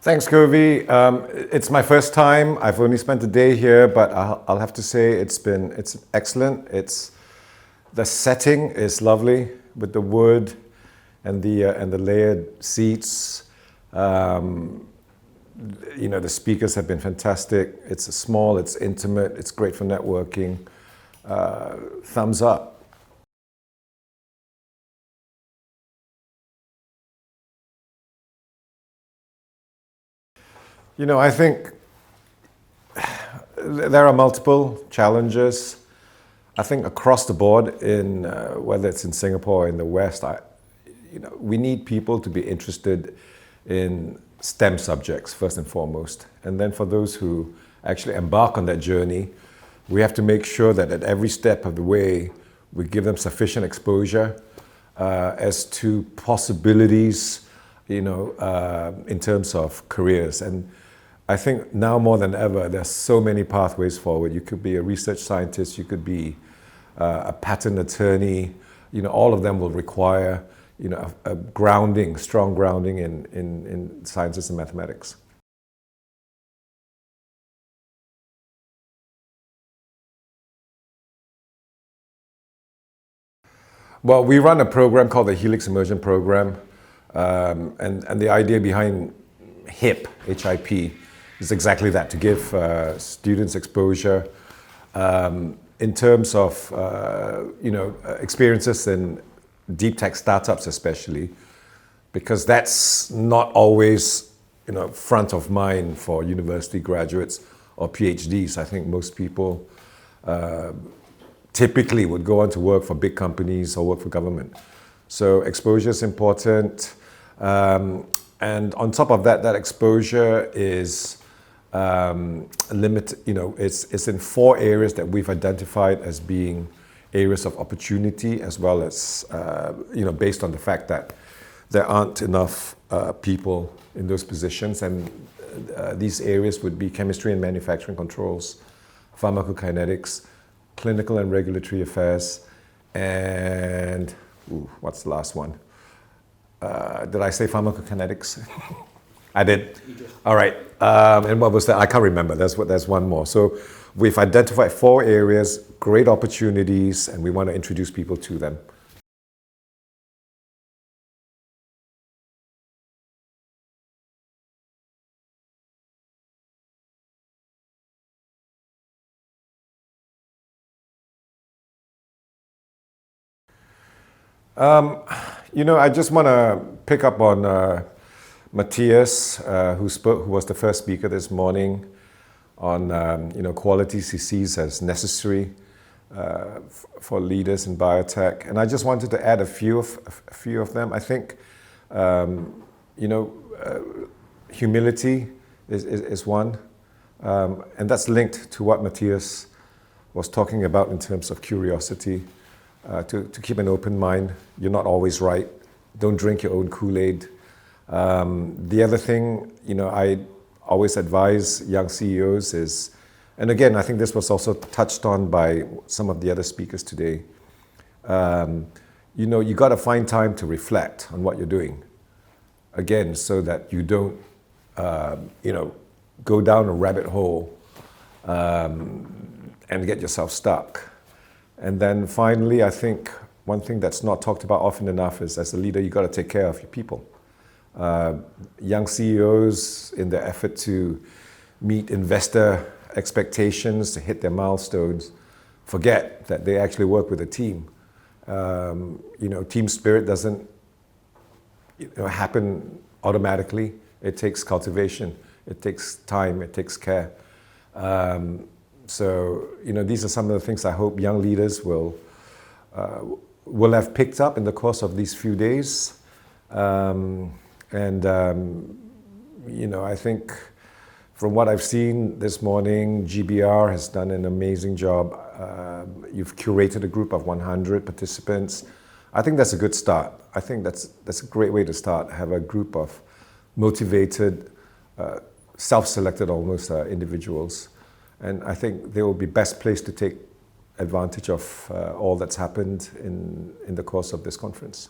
Thanks, Govi. It's my first time. I've only spent a day here, but I'll have to say it's excellent. The setting is lovely with the wood and the layered seats. The speakers have been fantastic. It's small, it's intimate, it's great for networking. Thumbs up. I think there are multiple challenges. I think across the board, in whether it's in Singapore or in the West, we need people to be interested in STEM subjects first and foremost. And then for those who actually embark on that journey, we have to make sure that at every step of the way, we give them sufficient exposure as to possibilities, in terms of careers. And I think now more than ever, there's so many pathways forward. You could be a research scientist, you could be a patent attorney. All of them will require, a grounding, strong grounding in sciences and mathematics. Well, we run a program called the Helix Immersion Program, and the idea behind HIP, HIP, is exactly that, to give students exposure in terms of experiences in deep tech startups especially, because that's not always front of mind for university graduates or PhDs. I think most people typically would go on to work for big companies or work for government. So exposure is important. And on top of that, that exposure is limited. It's in 4 areas that we've identified as being areas of opportunity, as well as based on the fact that there aren't enough people in those positions. And these areas would be chemistry and manufacturing controls, pharmacokinetics, clinical and regulatory affairs, and what's the last one? Did I say pharmacokinetics? I did. All right. And what was that? I can't remember. There's one more. So we've identified 4 areas, great opportunities, and we want to introduce people to them. I just want to pick up on Matthias, who was the first speaker this morning on qualities he sees as necessary for leaders in biotech, and I just wanted to add a few of them. I think humility is one, and that's linked to what Matthias was talking about in terms of curiosity. To keep an open mind. You're not always right. Don't drink your own Kool-Aid. The other thing, I always advise young CEOs is, and again, I think this was also touched on by some of the other speakers today, you got to find time to reflect on what you're doing. Again, so that you don't, go down a rabbit hole and get yourself stuck. And then finally, I think one thing that's not talked about often enough is, as a leader, you got to take care of your people. Young CEOs, in their effort to meet investor expectations, to hit their milestones, forget that they actually work with a team. Team spirit doesn't happen automatically. It takes cultivation. It takes time. It takes care. So, these are some of the things I hope young leaders will have picked up in the course of these few days. I think from what I've seen this morning, GBR has done an amazing job. You've curated a group of 100 participants. I think that's a good start. I think that's a great way to start. Have a group of motivated, self-selected almost individuals. And I think they will be best placed to take advantage of all that's happened in the course of this conference.